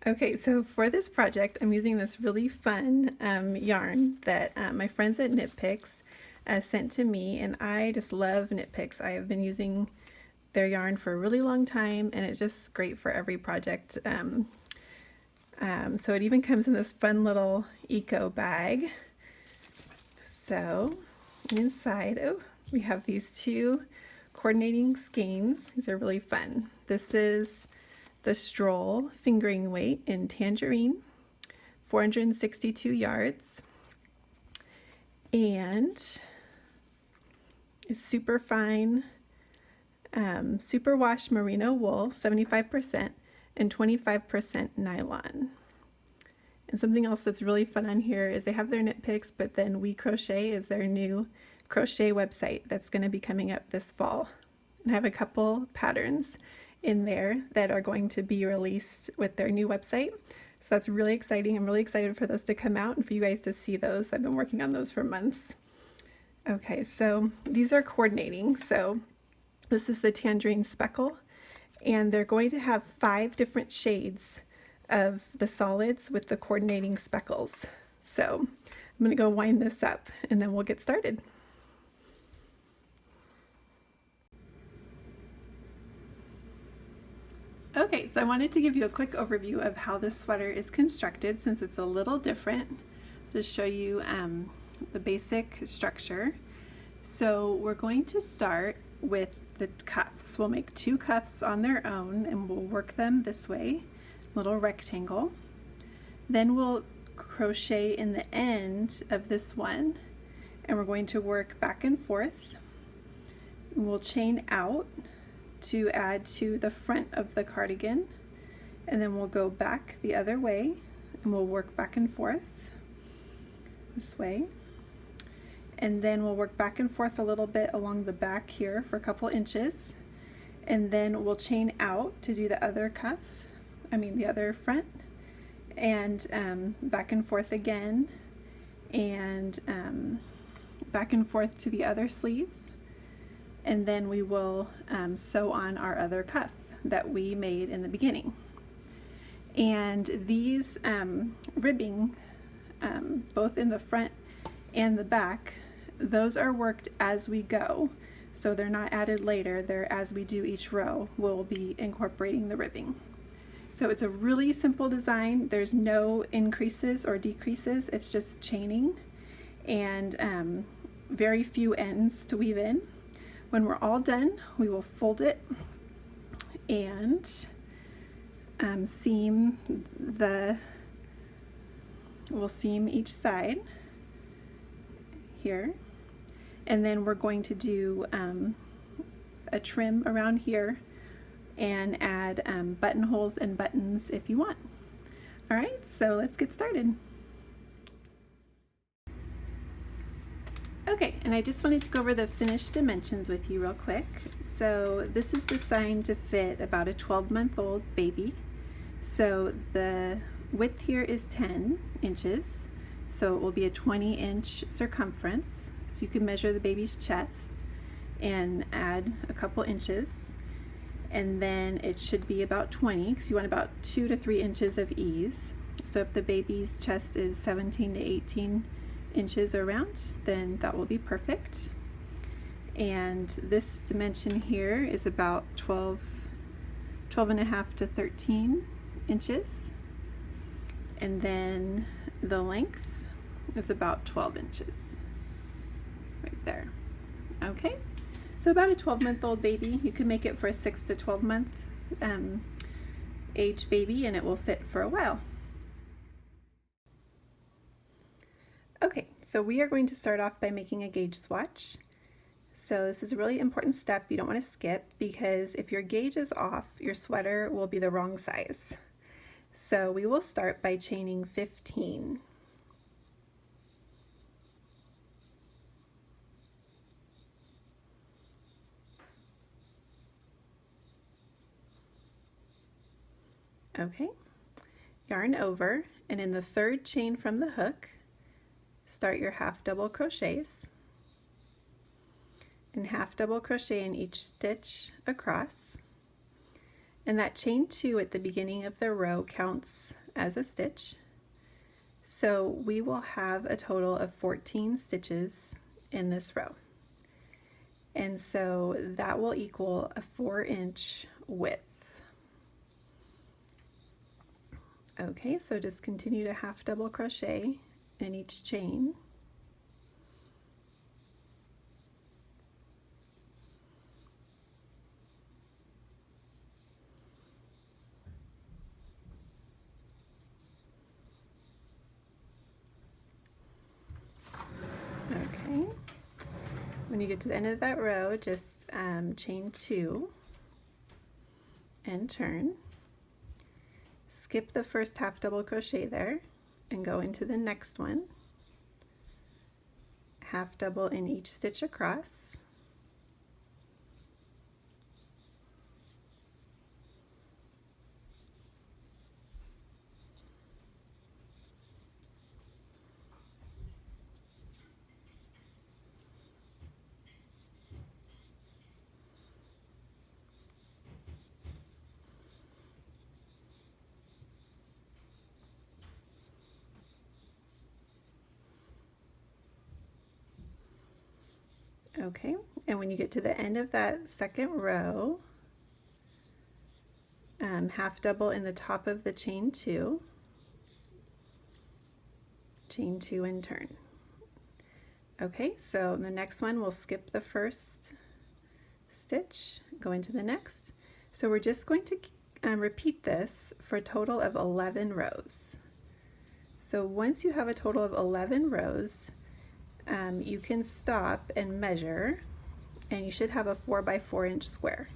Okay, so for this project, I'm using this really fun yarn that my friends at Knit Picks sent to me, and I just love Knit Picks. I have been using their yarn for a really long time, and it's just great for every project. So it even comes in this fun little eco bag. So inside, oh, we have these two coordinating skeins. These are really fun. This is the Stroll fingering weight in Tangerine, 462 yards, and it's super fine, super wash merino wool, 75%, and 25% nylon. And something else that's really fun on here is they have their knit picks, but then We Crochet is their new crochet website that's going to be coming up this fall. And I have a couple patterns in there that are going to be released with their new website. So that's really exciting. I'm really excited for those to come out and for you guys to see those. I've been working on those for months. Okay, so these are coordinating. So this is the Tangerine Speckle, and they're going to have 5 different shades of the solids with the coordinating speckles. So I'm going to go wind this up and then we'll get started. Okay, so I wanted to give you a quick overview of how this sweater is constructed since it's a little different. Just show you the basic structure. So we're going to start with the cuffs. We'll make 2 cuffs on their own and we'll work them this way, little rectangle. Then we'll crochet in the end of this one and we're going to work back and forth. And we'll chain out to add to the front of the cardigan, and then we'll go back the other way and we'll work back and forth this way, and then we'll work back and forth a little bit along the back here for a couple inches, and then we'll chain out to do the other cuff, the other front, and back and forth again, and back and forth to the other sleeve. And then we will sew on our other cuff that we made in the beginning. And these ribbing, both in the front and the back, those are worked as we go. So they're not added later, they're as we do each row, we'll be incorporating the ribbing. So it's a really simple design. There's no increases or decreases, it's just chaining and very few ends to weave in. When we're all done, we will fold it and we'll seam each side here, and then we're going to do a trim around here and add buttonholes and buttons if you want. All right, so let's get started. Okay, and I just wanted to go over the finished dimensions with you real quick. So this is designed to fit about a 12-month-old baby. So the width here is 10 inches, so it will be a 20-inch circumference. So you can measure the baby's chest and add a couple inches, and then it should be about 20, because you want about 2 to 3 inches of ease. So if the baby's chest is 17 to 18 inches around, then that will be perfect. And this dimension here is about 12 and a half to 13 inches, and then the length is about 12 inches right there. Okay, so about a 12-month-old baby. You can make it for a 6 to 12-month age baby and it will fit for a while. Okay, so we are going to start off by making a gauge swatch. So this is a really important step you don't want to skip, because if your gauge is off, your sweater will be the wrong size. So we will start by chaining 15. Okay, yarn over, and in the 3rd chain from the hook, start your half double crochets and half double crochet in each stitch across, And that chain 2 at the beginning of the row counts as a stitch. So we will have a total of 14 stitches in this row. And so that will equal a 4-inch width. Okay, so just continue to half double crochet in each chain. Okay, when you get to the end of that row, just chain 2 and turn. Skip the first half double crochet there and go into the next one. Half double in each stitch across. Okay, and when you get to the end of that second row, half double in the top of the chain 2, chain 2 and turn. Okay, so the next one we'll skip the first stitch, go into the next. So we're just going to repeat this for a total of 11 rows. So once you have a total of 11 rows, you can stop and measure, and you should have a 4x4 inch square.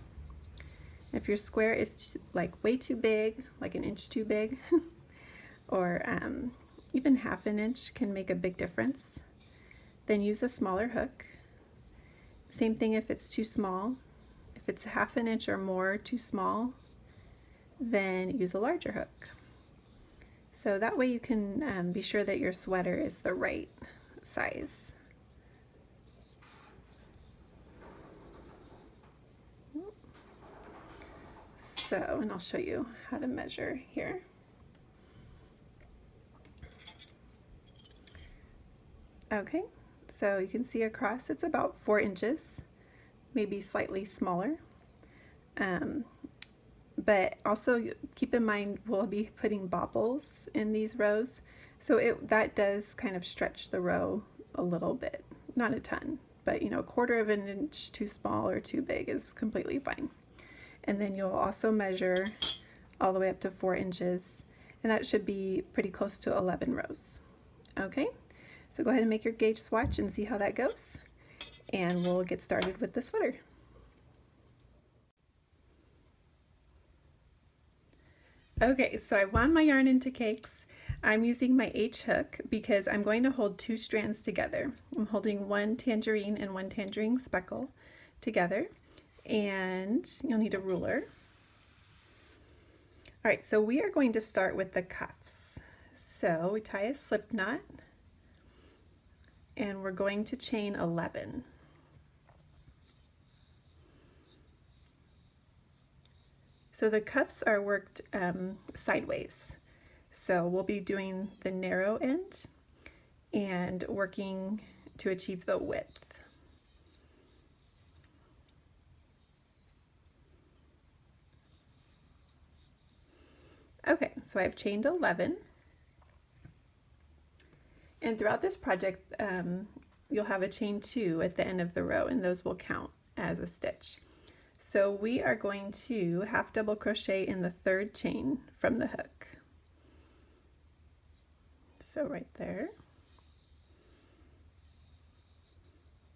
If your square is like way too big, like an inch too big, or even half an inch can make a big difference, then use a smaller hook. Same thing if it's too small. If it's half an inch or more too small, then use a larger hook. So that way you can be sure that your sweater is the right size. So, and I'll show you how to measure here. Okay, so you can see across it's about 4 inches, maybe slightly smaller. But also keep in mind we'll be putting bobbles in these rows, so that does kind of stretch the row a little bit, not a ton, but you know, 1/4 of an inch too small or too big is completely fine. And then you'll also measure all the way up to 4 inches, and that should be pretty close to 11 rows. Okay, so go ahead and make your gauge swatch and see how that goes, and we'll get started with the sweater. Okay, so I wound my yarn into cakes. I'm using my H hook because I'm going to hold 2 strands together. I'm holding one tangerine and one tangerine speckle together, and you'll need a ruler. All right, so we are going to start with the cuffs. So we tie a slip knot, and we're going to chain 11. So the cuffs are worked sideways. So we'll be doing the narrow end and working to achieve the width. Okay, so I've chained 11. And throughout this project, you'll have a chain 2 at the end of the row, and those will count as a stitch. So we are going to half double crochet in the 3rd chain from the hook. So right there.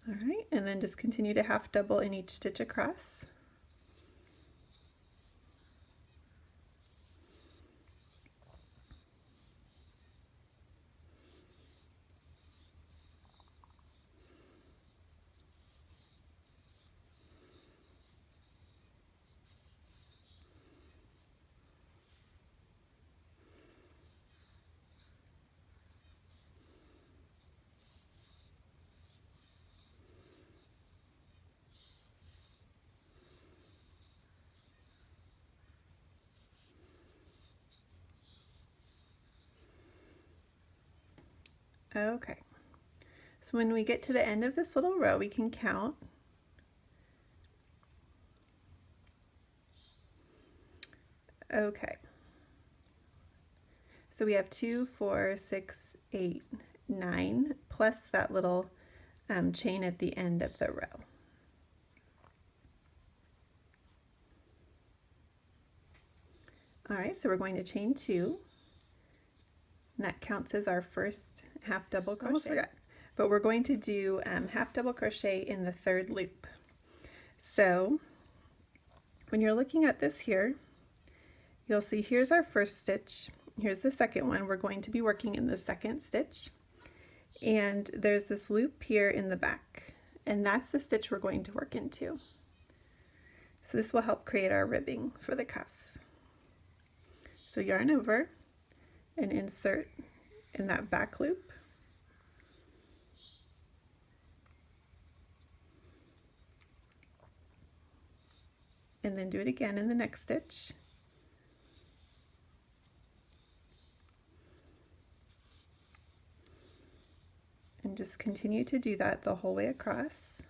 All right, and then just continue to half double in each stitch across. Okay, so when we get to the end of this little row, we can count. Okay, so we have 2, 4, 6, 8, 9, plus that little chain at the end of the row. All right, so we're going to chain 2, and that counts as our first half double crochet. Almost forgot. But we're going to do half double crochet in the third loop. So when you're looking at this here, you'll see here's our first stitch, here's the second one. We're going to be working in the second stitch, and there's this loop here in the back, and that's the stitch we're going to work into. So this will help create our ribbing for the cuff. So yarn over and insert in that back loop. And then do it again in the next stitch. And just continue to do that the whole way across.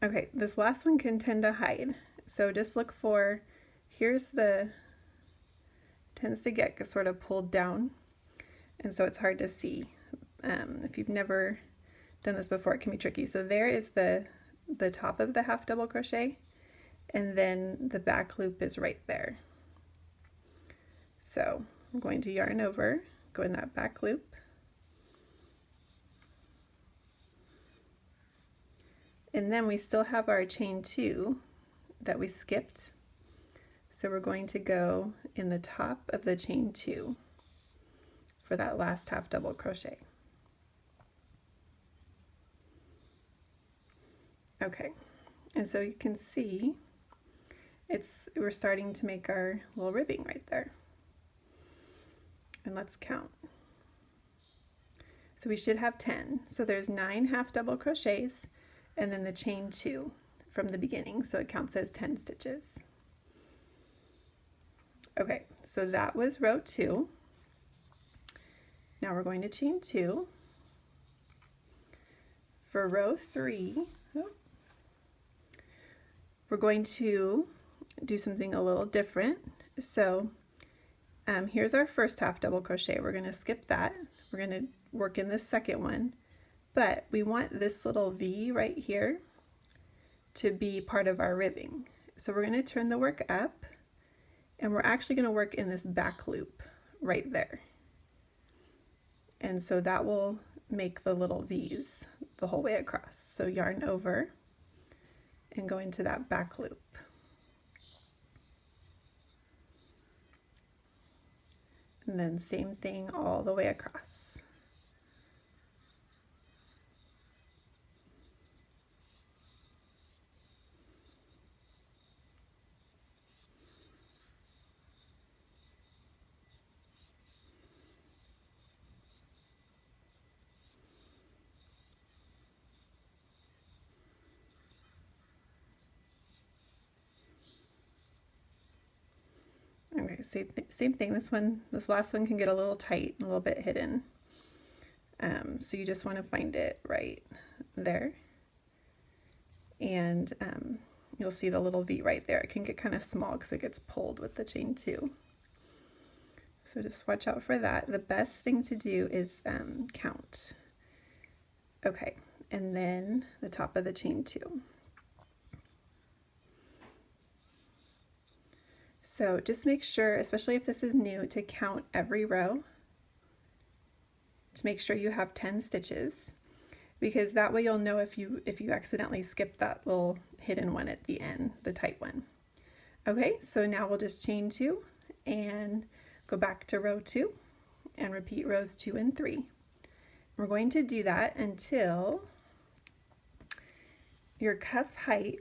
Okay, this last one can tend to hide, so just look for, here's the, tends to get sort of pulled down, and so it's hard to see. If you've never done this before, it can be tricky. So there is the top of the half double crochet, and then the back loop is right there. So I'm going to yarn over, go in that back loop, and then we still have our chain 2 that we skipped. So we're going to go in the top of the chain 2 for that last half double crochet. Okay, and so you can see we're starting to make our little ribbing right there. And let's count. So we should have 10. So there's 9 half double crochets, and then the chain 2 from the beginning, so it counts as 10 stitches. Okay, so that was row 2. Now we're going to chain 2. For row 3, we're going to do something a little different. So here's our first half double crochet. We're going to skip that. We're going to work in the second one. But we want this little V right here to be part of our ribbing. So we're going to turn the work up, and we're actually going to work in this back loop right there. And so that will make the little V's the whole way across. So yarn over and go into that back loop. And then same thing all the way across. Okay, same thing. This last one can get a little tight, a little bit hidden. So you just want to find it right there. And you'll see the little V right there. It can get kind of small because it gets pulled with the chain 2. So just watch out for that. The best thing to do is count. Okay, and then the top of the chain 2. So just make sure, especially if this is new, to count every row to make sure you have 10 stitches, because that way you'll know if you accidentally skip that little hidden one at the end, the tight one. Okay, so now we'll just chain 2 and go back to row 2 and repeat rows 2 and 3. We're going to do that until your cuff height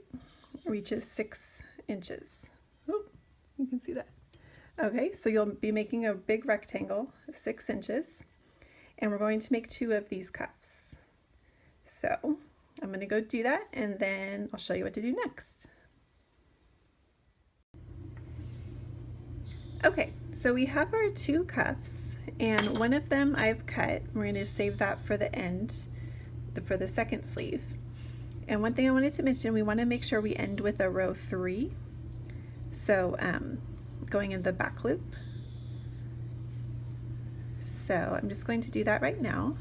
reaches 6 inches. Oh, you can see that. Okay, so you'll be making a big rectangle of 6 inches, and we're going to make 2 of these cuffs. So I'm going to go do that, and then I'll show you what to do next. Okay, so we have our 2 cuffs, and one of them I've cut. We're going to save that for the end, for the second sleeve. And one thing I wanted to mention, we want to make sure we end with a row 3. So going in the back loop. So I'm just going to do that right now.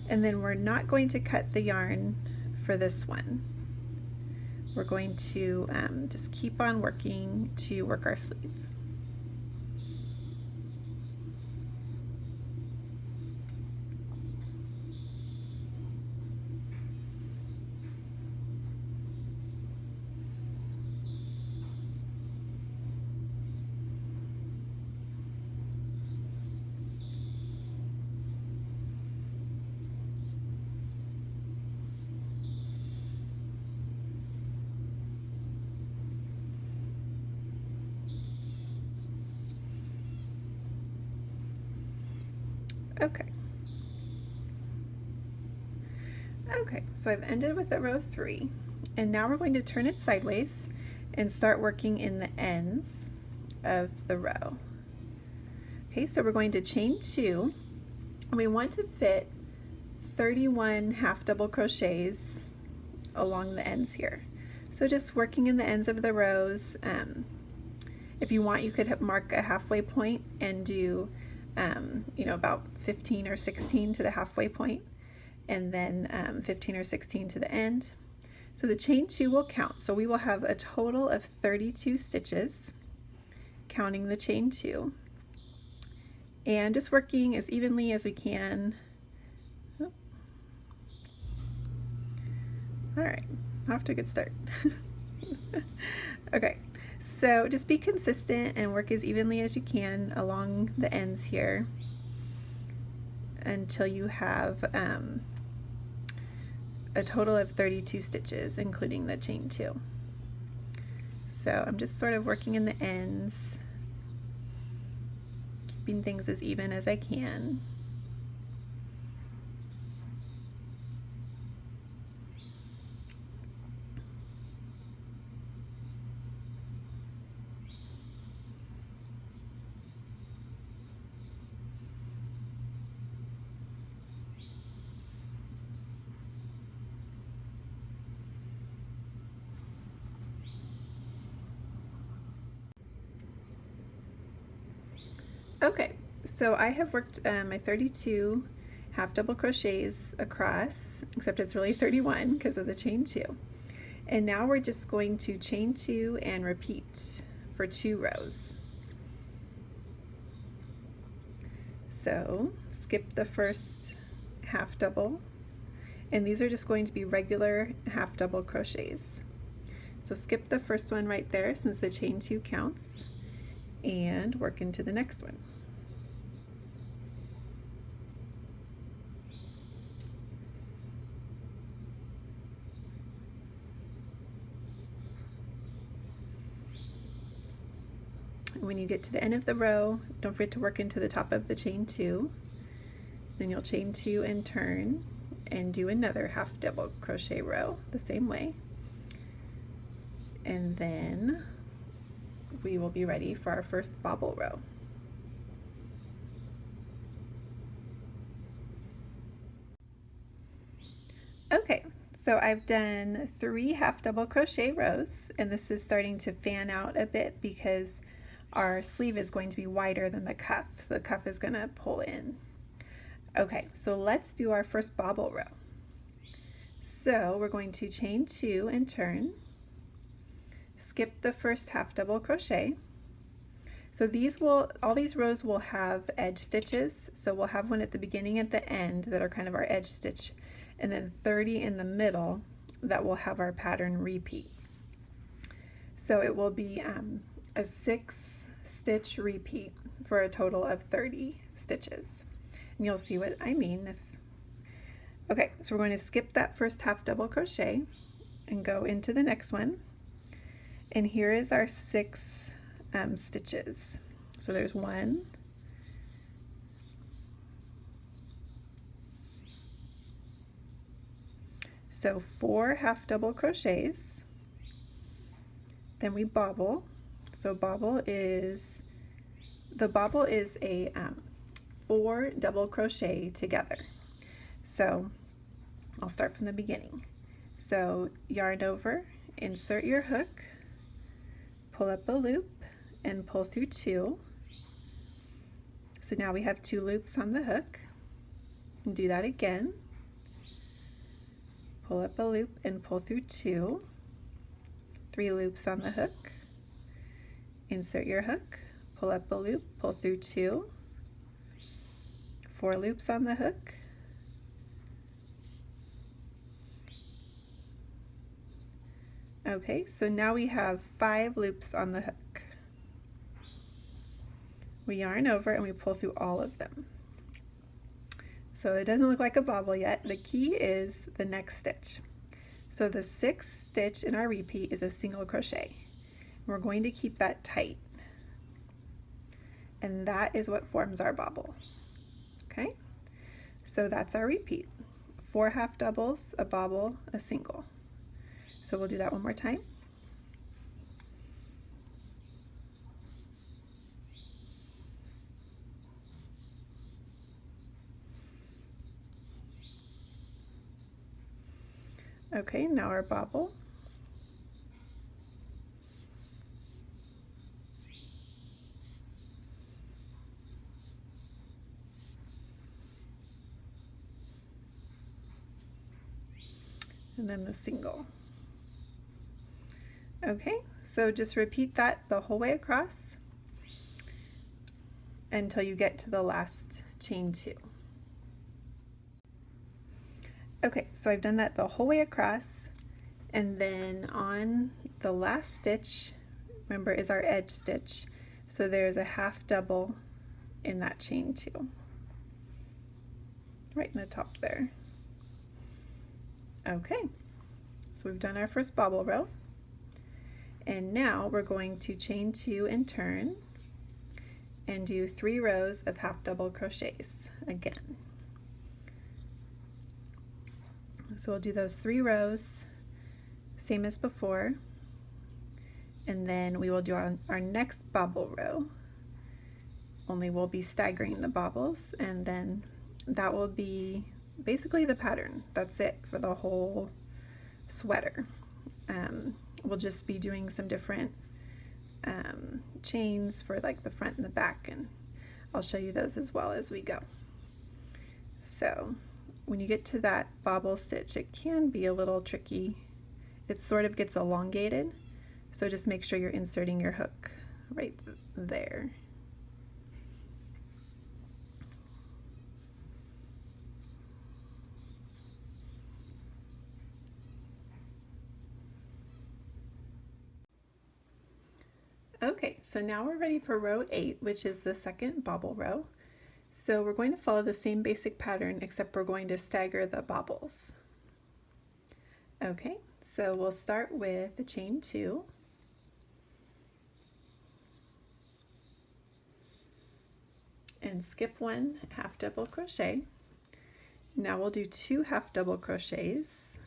And then we're not going to cut the yarn for this one. We're going to just keep on working to work our sleeve. Okay. Okay, so I've ended with a row 3, and now we're going to turn it sideways and start working in the ends of the row. Okay, so we're going to chain 2, and we want to fit 31 half double crochets along the ends here. So just working in the ends of the rows. If you want, you could mark a halfway point and do you know, about 15 or 16 to the halfway point, and then 15 or 16 to the end. So the chain 2 will count. So we will have a total of 32 stitches, counting the chain 2, and just working as evenly as we can. Oh. All right, off to a good start. Okay, so just be consistent and work as evenly as you can along the ends here until you have a total of 32 stitches, including the chain 2. So I'm just sort of working in the ends, keeping things as even as I can. Okay, so I have worked my 32 half double crochets across, except it's really 31 because of the chain 2. And now we're just going to chain 2 and repeat for 2 rows. So skip the first half double, and these are just going to be regular half double crochets. So skip the first one right there since the chain 2 counts, and work into the next one. When you get to the end of the row, don't forget to work into the top of the chain 2. Then you'll chain 2 and turn and do another half double crochet row the same way. And then we will be ready for our first bobble row. Okay, so I've done 3 half double crochet rows, and this is starting to fan out a bit because our sleeve is going to be wider than the cuff, so the cuff is going to pull in. Okay, so let's do our first bobble row. So we're going to chain 2 and turn, skip the first half double crochet. So all these rows will have edge stitches, so we'll have one at the beginning and at the end that are kind of our edge stitch, and then 30 in the middle that will have our pattern repeat. So it will be a 6 stitch repeat for a total of 30 stitches. And you'll see what I mean. Okay, so we're going to skip that first half double crochet and go into the next one. And here is our 6 stitches. So there's 1, so 4 half double crochets, then we bobble. So the bobble is a 4 double crochet together. So I'll start from the beginning. So yarn over, insert your hook, pull up a loop, and pull through 2. So now we have 2 loops on the hook. And do that again. Pull up a loop and pull through 2. 3 loops on the hook. Insert your hook, pull up a loop, pull through 2. 4 loops on the hook. Okay, so now we have 5 loops on the hook. We yarn over and we pull through all of them. So it doesn't look like a bobble yet. The key is the next stitch. So the 6th stitch in our repeat is a single crochet. We're going to keep that tight. And that is what forms our bobble. Okay? So that's our repeat. 4 half doubles, a bobble, a single. So we'll do that one more time. Okay, now our bobble. And then the single. Okay, so just repeat that the whole way across until you get to the last chain 2. Okay, so I've done that the whole way across, and then on the last stitch, remember, is our edge stitch. So there's a half double in that chain 2, right in the top there. Okay, so we've done our first bobble row, and now we're going to chain 2 and turn and do 3 rows of half double crochets again. So we'll do those 3 rows, same as before, and then we will do our next bobble row, only we'll be staggering the bobbles, and then that will be basically the pattern. That's it for the whole sweater. We'll just be doing some different chains for like the front and the back, and I'll show you those as well as we go. So when you get to that bobble stitch, it can be a little tricky. It sort of gets elongated, so just make sure you're inserting your hook right there. Okay, so now we're ready for row 8, which is the second bobble row. So we're going to follow the same basic pattern, except we're going to stagger the bobbles. Okay, so we'll start with the chain 2. And skip 1 half double crochet. Now we'll do 2 half double crochets.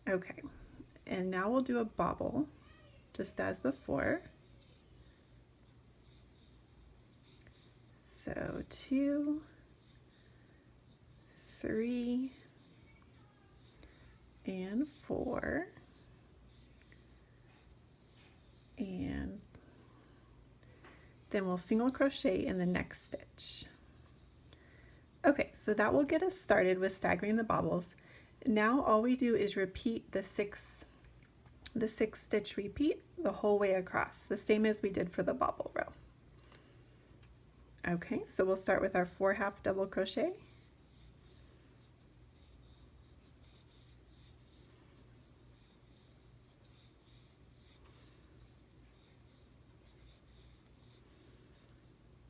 Okay, and now we'll do a bobble, just as before. So 2, 3, and 4, and then we'll single crochet in the next stitch. Okay, so that will get us started with staggering the bobbles. Now all we do is repeat the six stitch repeat the whole way across, the same as we did for the bobble row. Okay, so we'll start with our 4 half double crochet.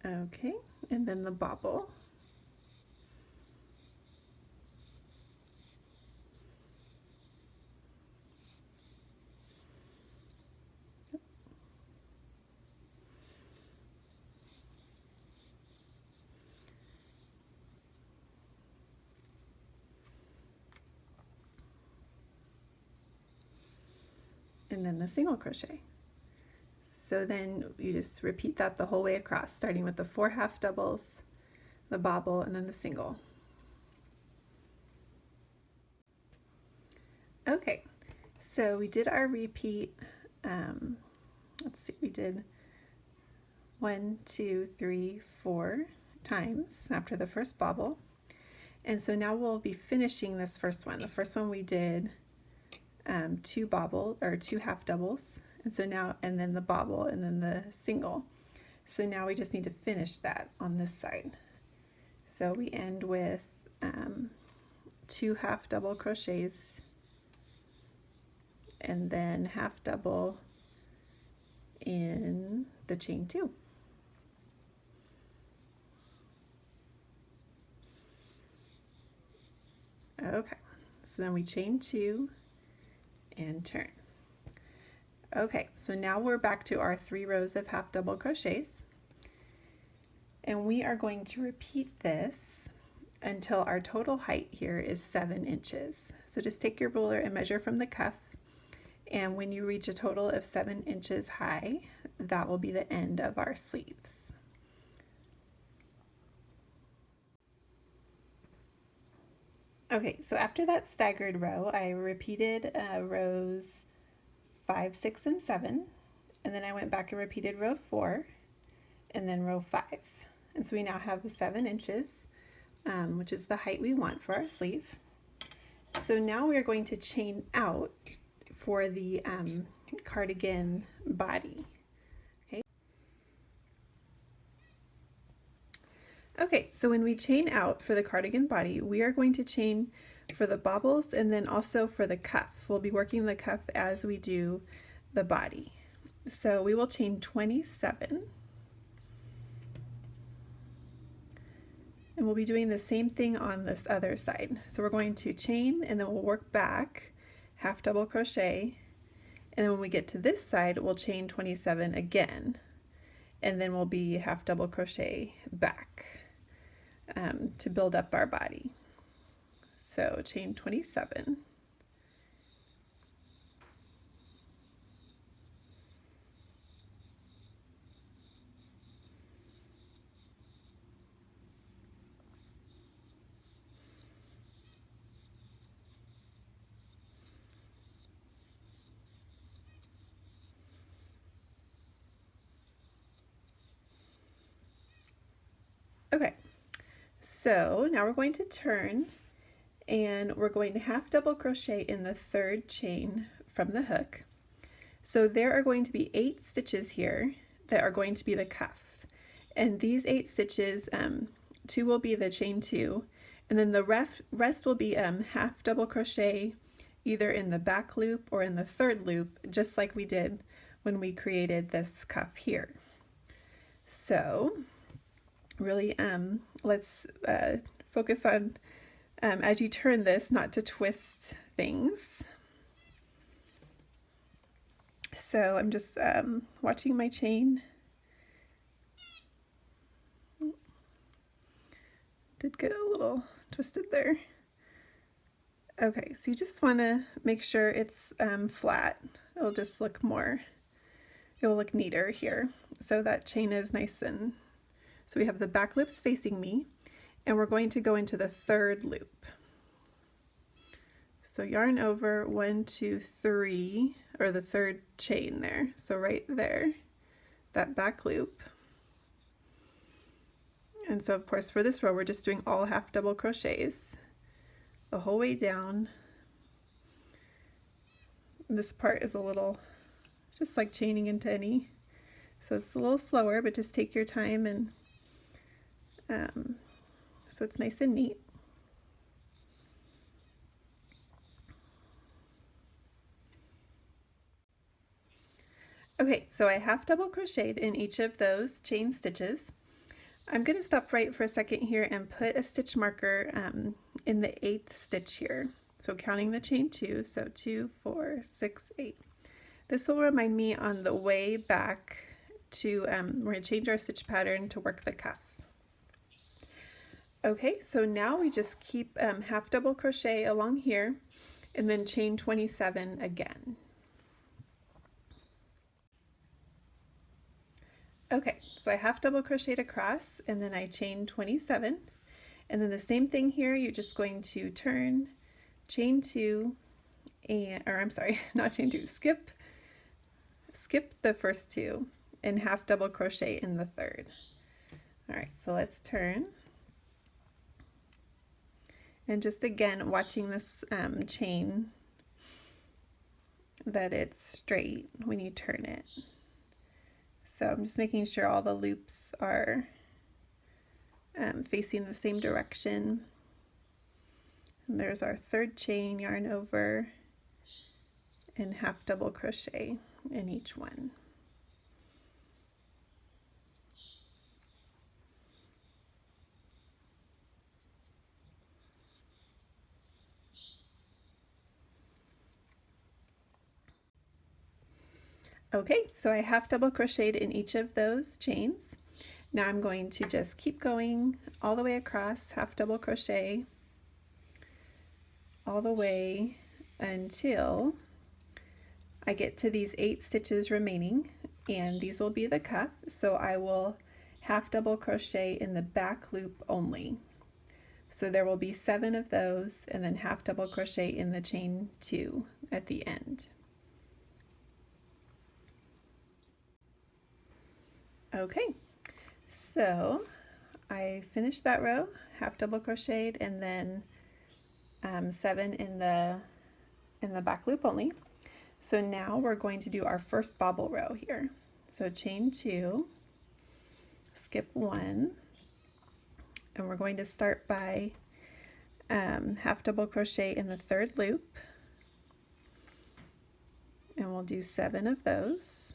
Okay, and then the bobble. and then the single crochet. So then you just repeat that the whole way across, starting with the 4 half doubles, the bobble, and then the single. Okay, so we did our repeat. Let's see, we did 1, 2, 3, 4 times after the first bobble. And so now we'll be finishing this first one. The first one we did 2 half doubles, and so now, and then the bobble, and then the single. So now we just need to finish that on this side. So we end with 2 half double crochets, and then half double in the chain 2. Okay, so then we chain 2 and turn. Okay, so now we're back to our 3 rows of half double crochets, and we are going to repeat this until our total height here is 7 inches. So just take your ruler and measure from the cuff, and when you reach a total of 7 inches high, that will be the end of our sleeves. Okay, so after that staggered row, I repeated rows 5, 6, and 7, and then I went back and repeated row 4, and then row 5. And so we now have the 7 inches, which is the height we want for our sleeve. So now we are going to chain out for the cardigan body. Okay, so when we chain out for the cardigan body, we are going to chain for the bobbles and then also for the cuff. We'll be working the cuff as we do the body. So we will chain 27. And we'll be doing the same thing on this other side. So we're going to chain, and then we'll work back, half double crochet, and then when we get to this side, we'll chain 27 again, and then we'll be half double crochet back to build up our body. So chain 27. Okay, so now we're going to turn, and we're going to half double crochet in the 3rd chain from the hook. So there are going to be 8 stitches here that are going to be the cuff, and these 8 stitches, 2 will be the chain 2, and then the rest will be half double crochet either in the back loop or in the 3rd loop, just like we did when we created this cuff here. So really let's focus on as you turn this, not to twist things. So I'm just watching my chain. Did get a little twisted there. Okay, so you just want to make sure it's flat. It'll just look more, it will look neater here. So that chain is nice, and so we have the back loops facing me, and we're going to go into the 3rd loop. So yarn over 1, 2, 3, or the 3rd chain there. So right there, that back loop. And so of course for this row we're just doing all half double crochets the whole way down. This part is a little just like chaining into any, so it's a little slower, but just take your time, and so it's nice and neat. Okay, so I half double crocheted in each of those chain stitches. I'm going to stop right for a second here and put a stitch marker in the 8th stitch here. So counting the chain 2, so 2, 4, 6, 8. This will remind me on the way back to, we're going to change our stitch pattern to work the cuff. Okay, so now we just keep half double crochet along here and then chain 27 again. Okay, so I half double crocheted across and then I chain 27, and then the same thing here, you're just going to turn, chain 2, and, or I'm sorry, not chain 2, skip the first 2 and half double crochet in the third. All right, so let's turn. And just again, watching this chain, that it's straight when you turn it. So I'm just making sure all the loops are facing the same direction. And there's our third chain, yarn over, and half double crochet in each one. Okay, so I half double crocheted in each of those chains. Now I'm going to just keep going all the way across, half double crochet all the way until I get to these 8 stitches remaining, and these will be the cuff. So I will half double crochet in the back loop only. So there will be 7 of those, and then half double crochet in the chain 2 at the end. Okay, so I finished that row, half double crocheted, and then 7 in the back loop only. So now we're going to do our first bobble row here. So chain 2, skip 1, and we're going to start by half double crochet in the third loop, and we'll do 7 of those.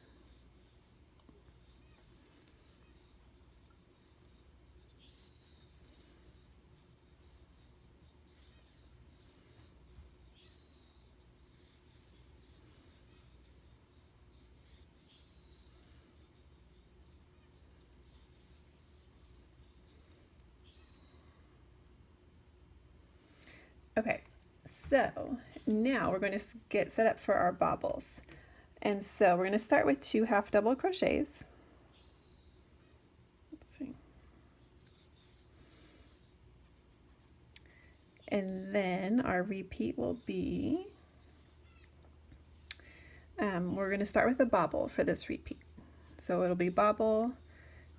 Okay, so now we're going to get set up for our bobbles. And so we're going to start with 2 half double crochets. Let's see. And then our repeat will be, we're going to start with a bobble for this repeat. So it'll be bobble,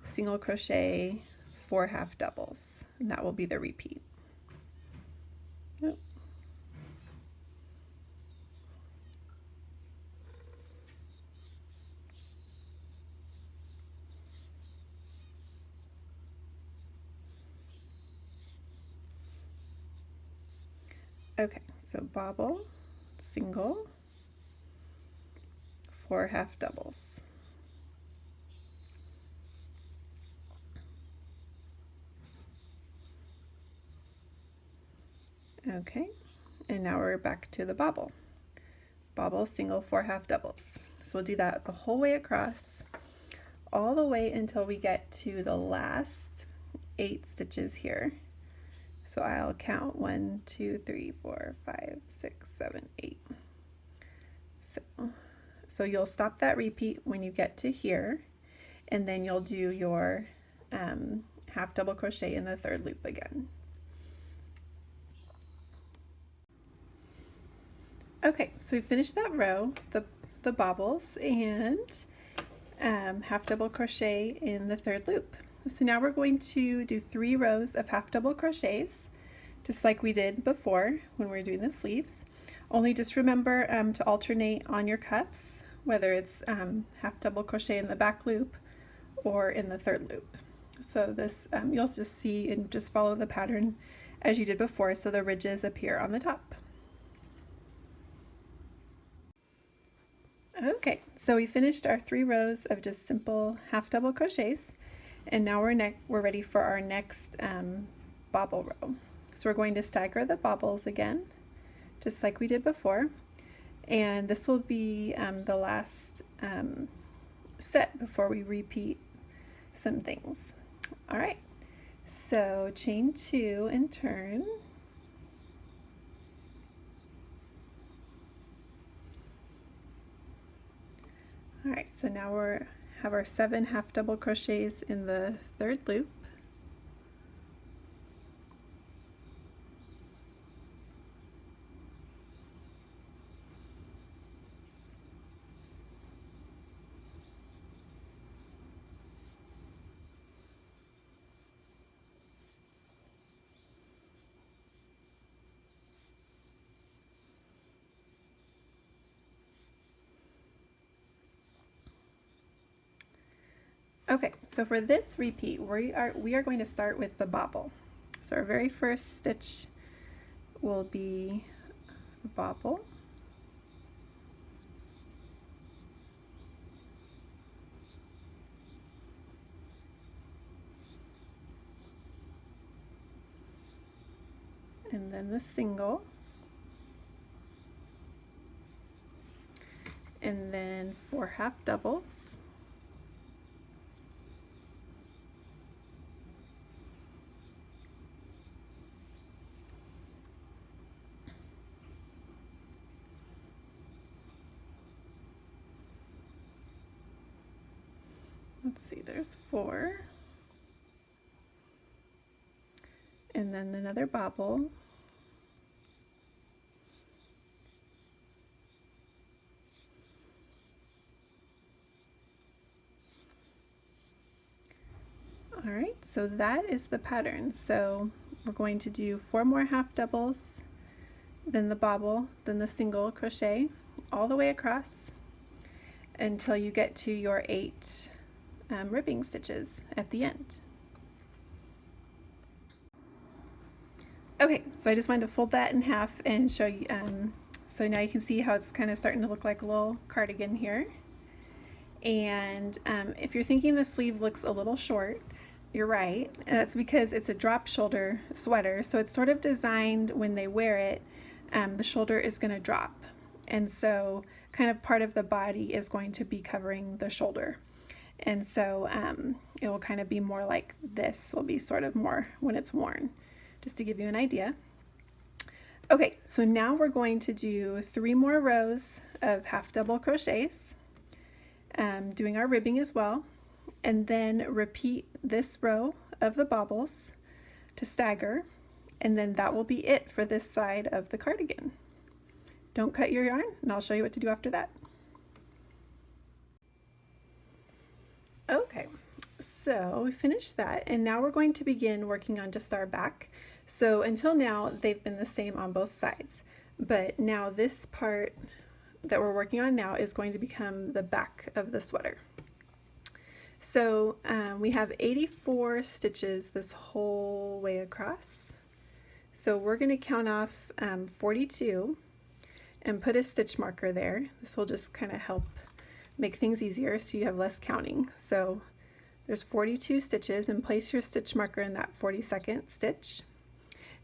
single crochet, 4 half doubles, and that will be the repeat. Yep. Okay, so bobble, single, 4 half doubles. Okay, and now we're back to the bobble. Bobble, single, 4 half doubles. So we'll do that the whole way across, all the way until we get to the last 8 stitches here. So I'll count 1, 2, 3, 4, 5, 6, 7, 8. So you'll stop that repeat when you get to here, and then you'll do your half double crochet in the third loop again. Okay, so we finished that row, the bobbles, and half double crochet in the third loop. So now we're going to do 3 rows of half double crochets, just like we did before when we were doing the sleeves. Only just remember to alternate on your cuffs, whether it's half double crochet in the back loop or in the third loop. So this you'll just see and just follow the pattern as you did before, so the ridges appear on the top. Okay, so we finished our 3 rows of just simple half double crochets, and now we're ready for our next bobble row. So we're going to stagger the bobbles again, just like we did before, and this will be the last set before we repeat some things. All right, so chain 2 and turn. All right, so now we're have our 7 half double crochets in the third loop. Okay, so for this repeat, we are going to start with the bobble. So our very first stitch will be a bobble. And then the single. And then 4 half doubles. Let's see, there's 4. And then another bobble. All right, so that is the pattern. So we're going to do 4 more half doubles, then the bobble, then the single crochet all the way across until you get to your 8 ribbing stitches at the end. Okay, so I just wanted to fold that in half and show you, so now you can see how it's kind of starting to look like a little cardigan here. And if you're thinking the sleeve looks a little short, you're right. And that's because it's a drop shoulder sweater, so it's sort of designed when they wear it, the shoulder is going to drop. And so kind of part of the body is going to be covering the shoulder. And so it will kind of be more like this, will be sort of more when it's worn, just to give you an idea. Okay, so now we're going to do 3 more rows of half double crochets, doing our ribbing as well, and then repeat this row of the bobbles to stagger, and then that will be it for this side of the cardigan. Don't cut your yarn, and I'll show you what to do after that. Okay, so we finished that, and now we're going to begin working on just our back. So until now, they've been the same on both sides, but now this part that we're working on now is going to become the back of the sweater. So we have 84 stitches this whole way across. So we're going to count off 42 and put a stitch marker there. This will just kind of help make things easier so you have less counting. So there's 42 stitches, and place your stitch marker in that 42nd stitch.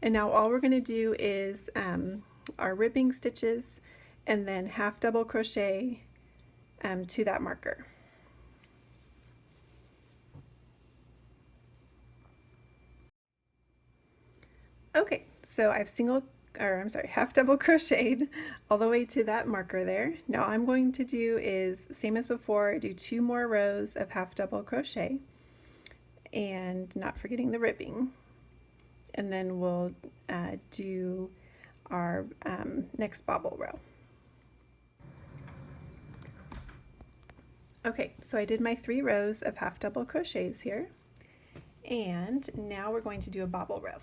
And now all we're going to do is our ribbing stitches and then half double crochet to that marker. Okay, so I've half double crocheted all the way to that marker there. Now all I'm going to do is, same as before, do 2 more rows of half double crochet and not forgetting the ribbing. And then we'll do our next bobble row. Okay, so I did my 3 rows of half double crochets here, and now we're going to do a bobble row.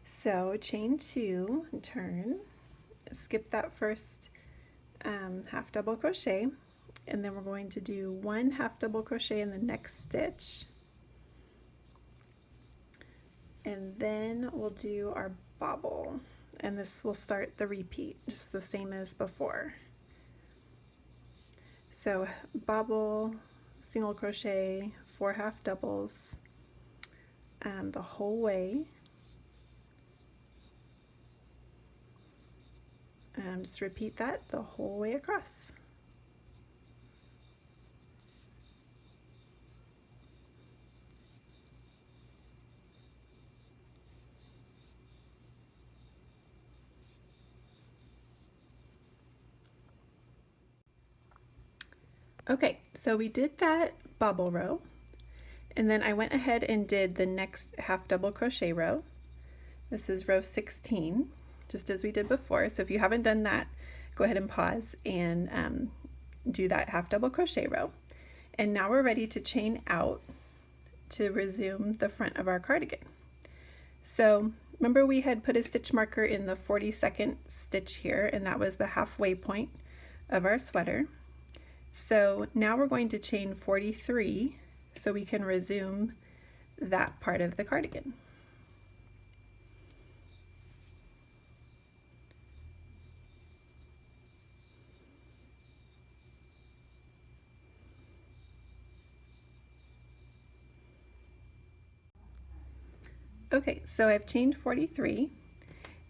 So chain 2, turn, skip that first half double crochet, and then we're going to do 1 half double crochet in the next stitch, and then we'll do our bobble, and this will start the repeat, just the same as before. So bobble, single crochet, 4 half doubles the whole way. Just repeat that the whole way across. Okay, so we did that bobble row, and then I went ahead and did the next half double crochet row. This is row 16, just as we did before. So if you haven't done that, go ahead and pause and do that half double crochet row. And now we're ready to chain out to resume the front of our cardigan. So remember we had put a stitch marker in the 42nd stitch here, and that was the halfway point of our sweater. So now we're going to chain 43 so we can resume that part of the cardigan. Okay, so I've chained 43,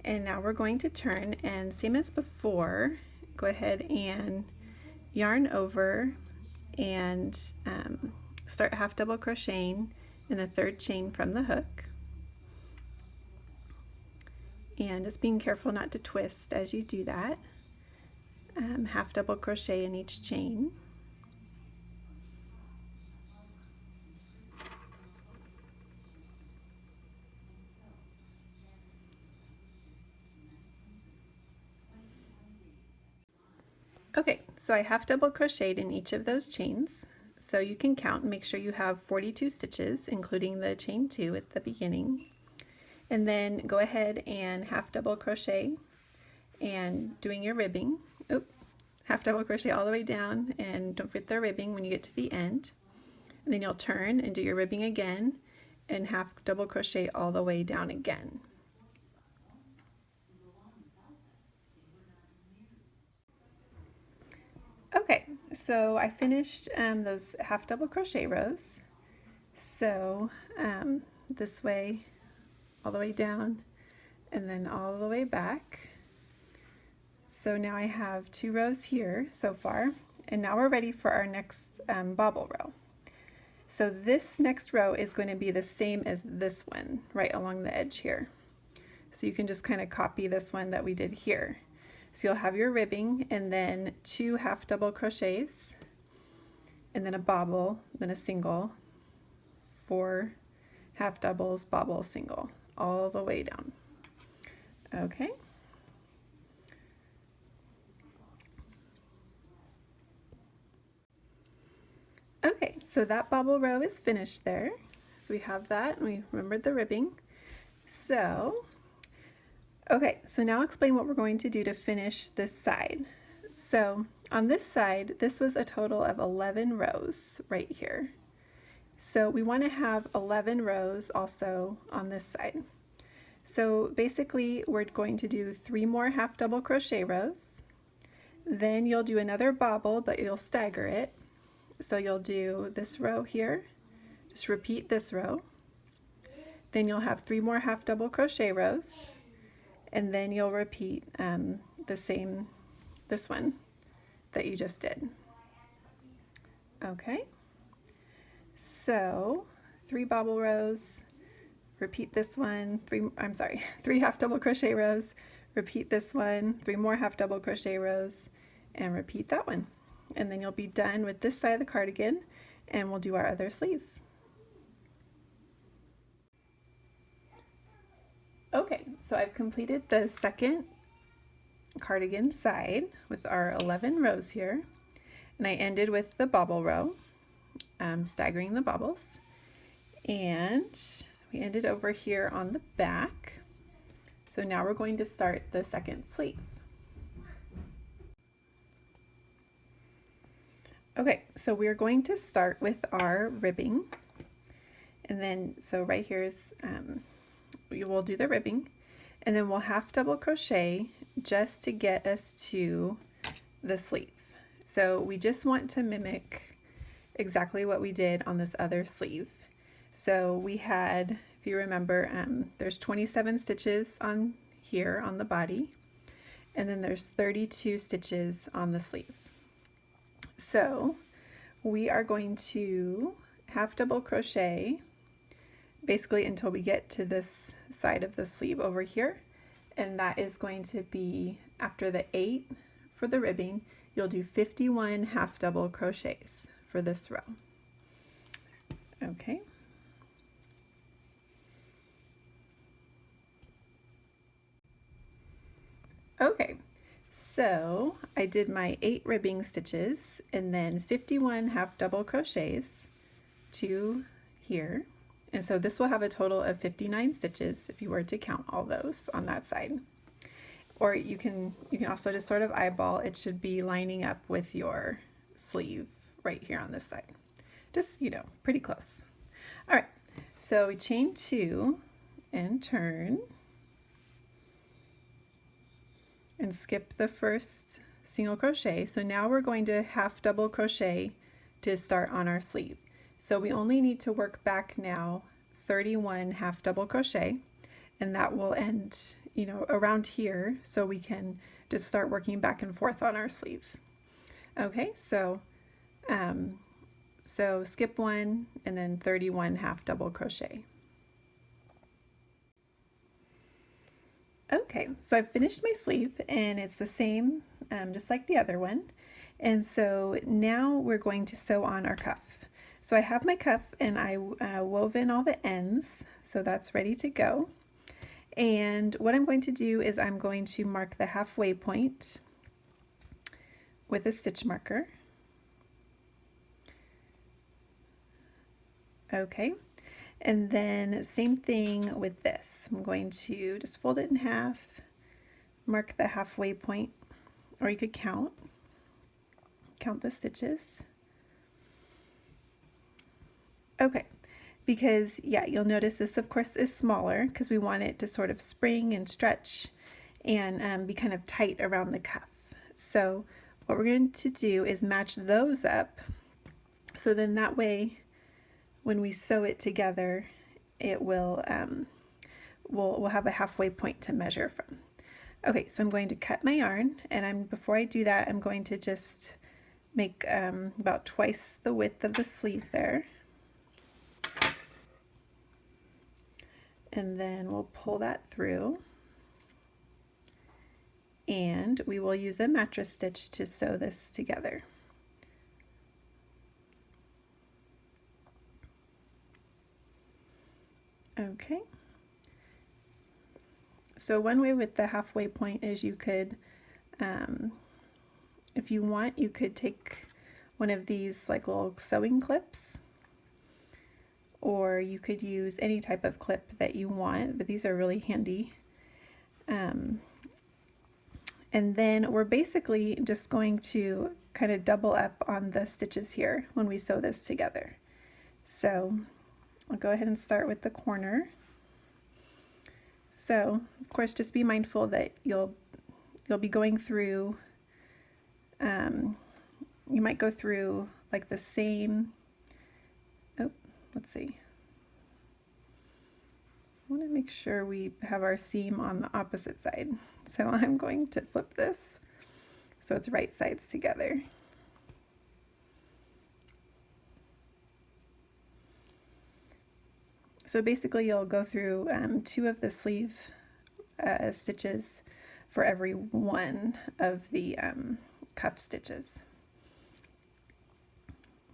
and now we're going to turn, and same as before, go ahead and yarn over and start half double crocheting in the third chain from the hook, and just being careful not to twist as you do that. Half double crochet in each chain. Okay, so I half double crocheted in each of those chains, so you can count and make sure you have 42 stitches, including the chain 2 at the beginning. And then go ahead and half double crochet and doing your ribbing. Half double crochet all the way down, and don't forget the ribbing when you get to the end. And then you'll turn and do your ribbing again and half double crochet all the way down again. Okay, so I finished those half double crochet rows. So this way, all the way down, and then all the way back. So now I have 2 rows here so far, and now we're ready for our next bobble row. So this next row is going to be the same as this one, right along the edge here. So you can just kind of copy this one that we did here. So you'll have your ribbing, and then 2 half double crochets, and then a bobble, then a single, 4 half doubles, bobble, single, all the way down. Okay. Okay, so that bobble row is finished there. So we have that, and we remembered the ribbing. So, okay, so now I'll explain what we're going to do to finish this side. So on this side, this was a total of 11 rows right here. So we want to have 11 rows also on this side. So basically we're going to do 3 more half double crochet rows. Then you'll do another bobble, but you'll stagger it. So you'll do this row here, just repeat this row. Then you'll have 3 more half double crochet rows, and then you'll repeat this one that you just did. Okay, so 3 bobble rows, repeat this one, 3 half double crochet rows, repeat this one, 3 more half double crochet rows, and repeat that one. And then you'll be done with this side of the cardigan, and we'll do our other sleeve. Okay, so I've completed the second cardigan side with our 11 rows here, and I ended with the bobble row, staggering the bobbles, and we ended over here on the back. So now we're going to start the second sleeve. Okay, so we're going to start with our ribbing, and then so right here is we will do the ribbing, and then we'll half double crochet just to get us to the sleeve. So we just want to mimic exactly what we did on this other sleeve. So we had, if you remember, there's 27 stitches on here on the body, and then there's 32 stitches on the sleeve. So we are going to half double crochet basically until we get to this side of the sleeve over here, and that is going to be after the 8 for the ribbing you'll do 51 half double crochets for this row. Okay. Okay, so I did my 8 ribbing stitches and then 51 half double crochets to here. And so this will have a total of 59 stitches if you were to count all those on that side. Or you can also just sort of eyeball, it should be lining up with your sleeve right here on this side. Just, pretty close. All right, so we chain 2 and turn and skip the first single crochet. So now we're going to half double crochet to start on our sleeve. So we only need to work back now 31 half double crochet, and that will end, around here, so we can just start working back and forth on our sleeve. Okay, so skip 1 and then 31 half double crochet. Okay, so I've finished my sleeve and it's the same, just like the other one. And so now we're going to sew on our cuff. So I have my cuff and I wove in all the ends, so that's ready to go. And what I'm going to do is I'm going to mark the halfway point with a stitch marker. Okay. And then same thing with this. I'm going to just fold it in half, mark the halfway point, or you could count the stitches. Okay, because you'll notice this of course is smaller because we want it to sort of spring and stretch and be kind of tight around the cuff. So what we're going to do is match those up, so then that way when we sew it together, it will we'll have a halfway point to measure from. Okay, so I'm going to cut my yarn, and before I do that, I'm going to just make about twice the width of the sleeve there. And then we'll pull that through, and we will use a mattress stitch to sew this together. Okay, so one way with the halfway point is you could, if you want, you could take one of these like little sewing clips, or you could use any type of clip that you want, but these are really handy. And then we're basically just going to kind of double up on the stitches here when we sew this together. So I'll go ahead and start with the corner. So of course just be mindful that you'll be going through, you might go through like the same, let's see, I want to make sure we have our seam on the opposite side. So I'm going to flip this so it's right sides together. So basically you'll go through 2 of the sleeve stitches for every one of the cuff stitches.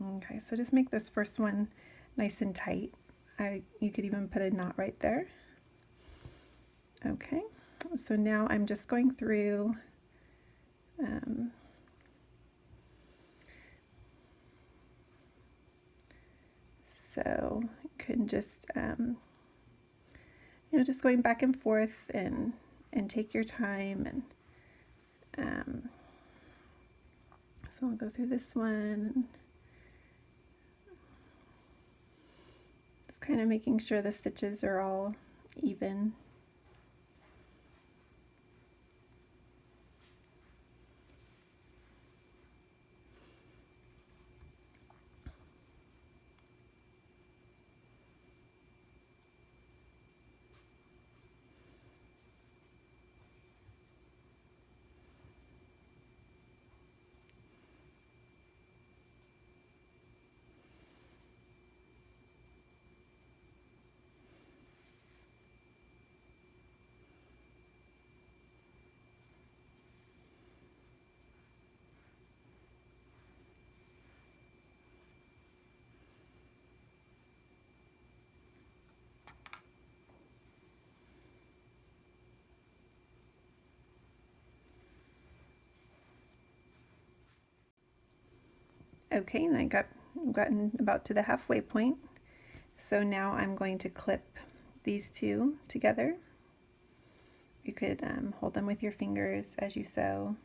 Okay, so just make this first one nice and tight. You could even put a knot right there. Okay, so now I'm just going through so you can just just going back and forth and take your time, and so I'll go through this one, just kind of making sure the stitches are all even. Okay, and I've gotten about to the halfway point. So now I'm going to clip these two together. You could hold them with your fingers as you sew,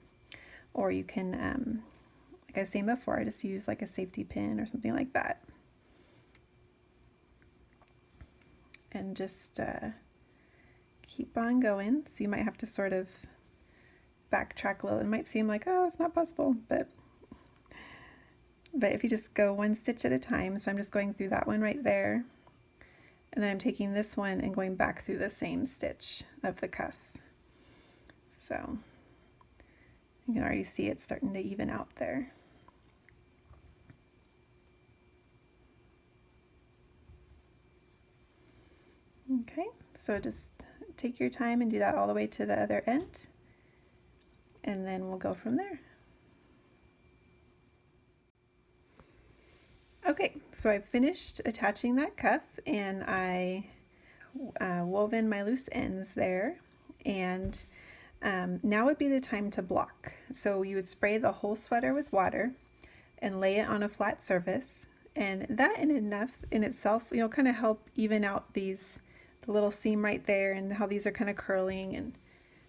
or you can, like I was saying before, I just use like a safety pin or something like that. And just keep on going. So you might have to sort of backtrack a little. It might seem like, oh, it's not possible, but if you just go one stitch at a time. So I'm just going through that one right there, and then I'm taking this one and going back through the same stitch of the cuff. So you can already see it starting to even out there. Okay, so just take your time and do that all the way to the other end, and then we'll go from there. Okay, so I finished attaching that cuff, and I wove in my loose ends there, and now would be the time to block. So you would spray the whole sweater with water and lay it on a flat surface, and that in itself, you know, kind of help even out the little seam right there, and how these are kind of curling and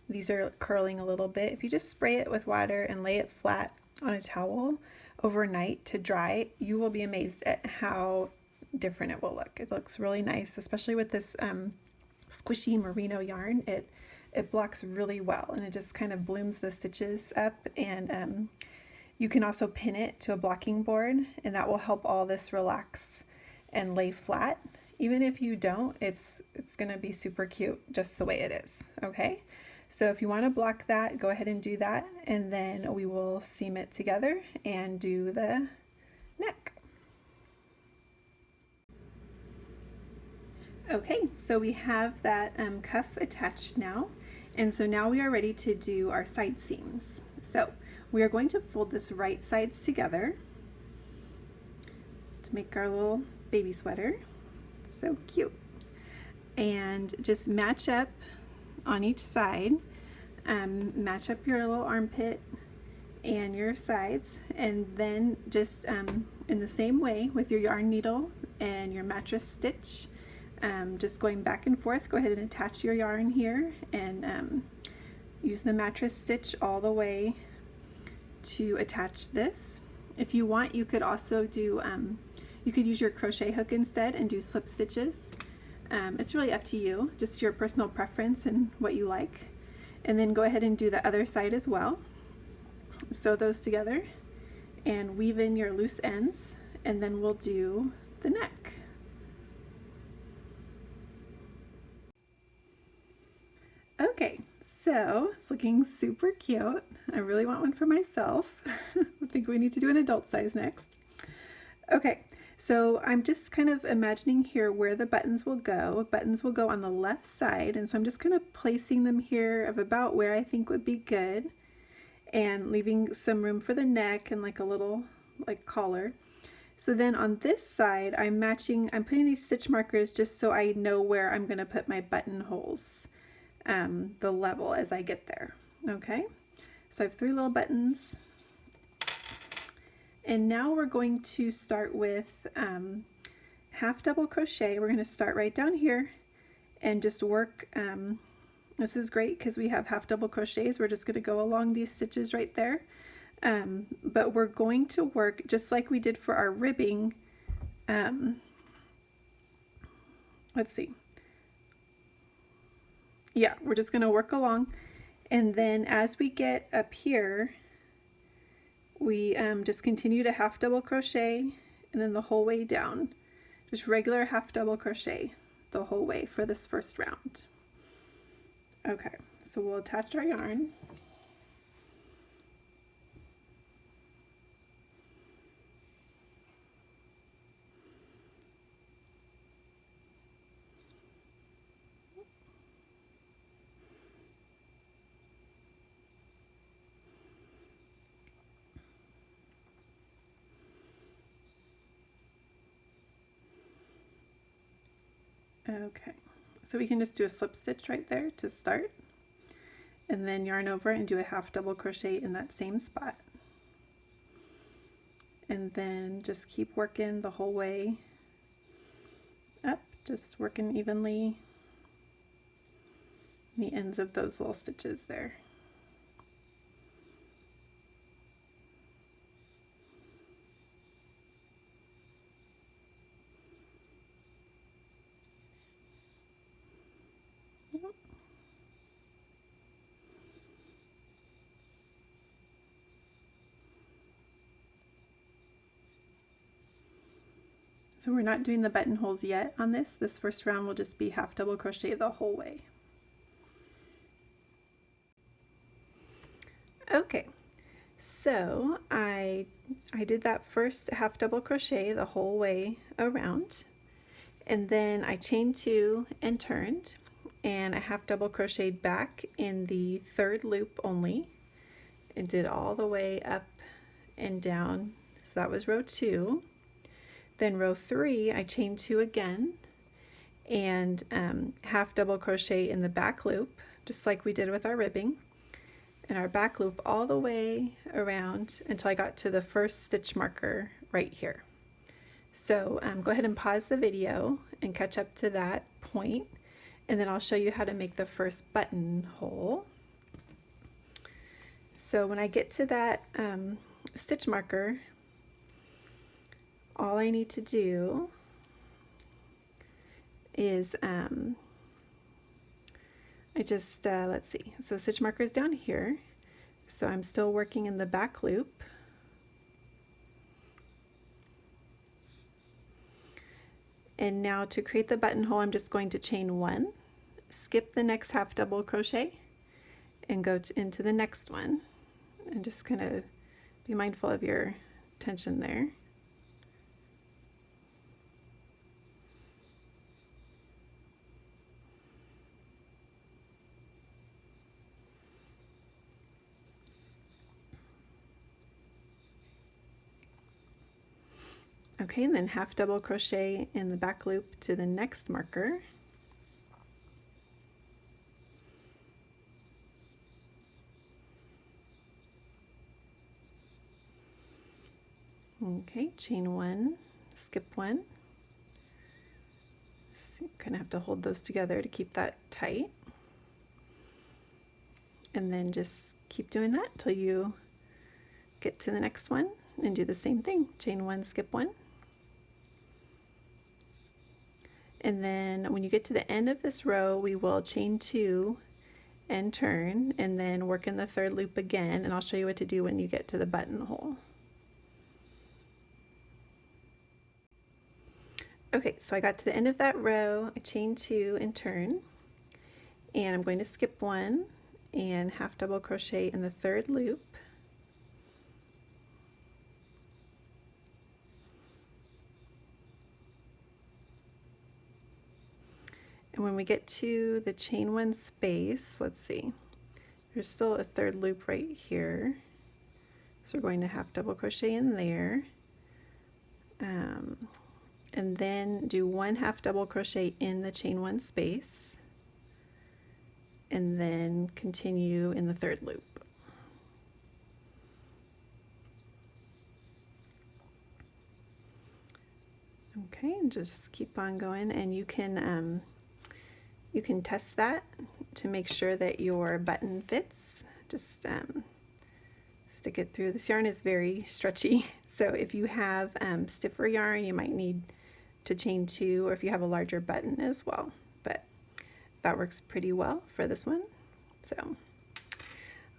these are curling a little bit. If you just spray it with water and lay it flat on a towel overnight to dry, you will be amazed at how different it will look. It looks really nice, especially with this squishy merino yarn. It blocks really well, and it just kind of blooms the stitches up, and you can also pin it to a blocking board, and that will help all this relax and lay flat. Even if you don't, it's gonna be super cute just the way it is, okay? So if you want to block that, go ahead and do that, and then we will seam it together and do the neck. Okay, so we have that cuff attached now, and so now we are ready to do our side seams. So we are going to fold this right sides together to make our little baby sweater. So cute. And just match up on each side, match up your little armpit and your sides, and then just in the same way with your yarn needle and your mattress stitch, just going back and forth, go ahead and attach your yarn here, and use the mattress stitch all the way to attach this. If you want, you could also do, you could use your crochet hook instead and do slip stitches. It's really up to you, just your personal preference and what you like. And then go ahead and do the other side as well. Sew those together and weave in your loose ends, and then we'll do the neck. Okay, so it's looking super cute. I really want one for myself. I think we need to do an adult size next. Okay, so I'm just kind of imagining here where the buttons will go. Buttons will go on the left side, and so I'm just kind of placing them here of about where I think would be good, and leaving some room for the neck and like a little like collar. So then on this side, I'm putting these stitch markers just so I know where I'm going to put my buttonholes, the level as I get there. Okay, so I have 3 little buttons. And now we're going to start with half double crochet. We're going to start right down here and just work. This is great because we have half double crochets. We're just going to go along these stitches right there. But we're going to work just like we did for our ribbing. Let's see. Yeah, we're just going to work along. And then as we get up here, we just continue to half double crochet, and then the whole way down. Just regular half double crochet the whole way for this first round. Okay, so we'll attach our yarn. Okay, so we can just do a slip stitch right there to start, and then yarn over and do a half double crochet in that same spot. And and then just keep working the whole way up, just working evenly the ends of those little stitches there. So we're not doing the buttonholes yet on this. This first round will just be half double crochet the whole way. Okay, so I did that first half double crochet the whole way around, and then I chained 2 and turned, and I half double crocheted back in the 3rd loop only, and did all the way up and down. So that was row 2. Then row 3, I chained 2 again and half double crochet in the back loop, just like we did with our ribbing, and our back loop all the way around until I got to the first stitch marker right here. So go ahead and pause the video and catch up to that point, and then I'll show you how to make the first buttonhole. So when I get to that stitch marker, all I need to do is let's see, so stitch marker is down here, so I'm still working in the back loop, and now to create the buttonhole I'm just going to chain 1, skip the next half double crochet, and go into the next one, and just kind of be mindful of your tension there. Okay, and then half double crochet in the back loop to the next marker. Okay, chain 1, skip 1. So you kind of have to hold those together to keep that tight. And then just keep doing that till you get to the next one and do the same thing. Chain 1, skip 1. And then when you get to the end of this row, we will chain 2 and turn, and then work in the 3rd loop again, and I'll show you what to do when you get to the buttonhole. Okay, so I got to the end of that row, I chained 2 and turn, and I'm going to skip 1 and half double crochet in the 3rd loop. And when we get to the chain 1 space, let's see, there's still a 3rd loop right here. So we're going to half double crochet in there. And then do 1 half double crochet in the chain 1 space, and then continue in the 3rd loop. Okay, and just keep on going, and you can test that to make sure that your button fits. Just stick it through. This yarn is very stretchy, so if you have stiffer yarn, you might need to chain 2, or if you have a larger button as well, but that works pretty well for this one. So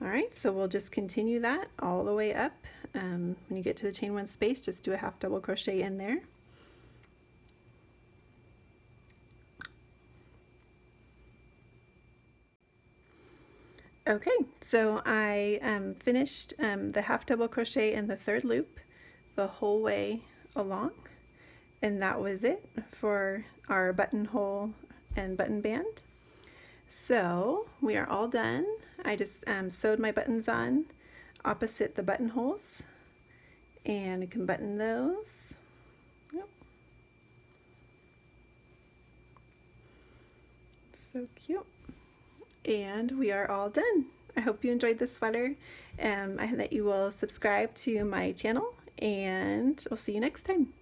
all right, so we'll just continue that all the way up. When you get to the chain 1 space, just do a half double crochet in there. Okay, so I finished the half double crochet in the 3rd loop the whole way along, and that was it for our buttonhole and button band. So we are all done. I just sewed my buttons on opposite the buttonholes, and you can button those. Yep. So cute. And we are all done. I hope you enjoyed this sweater, and that you will subscribe to my channel and we'll see you next time.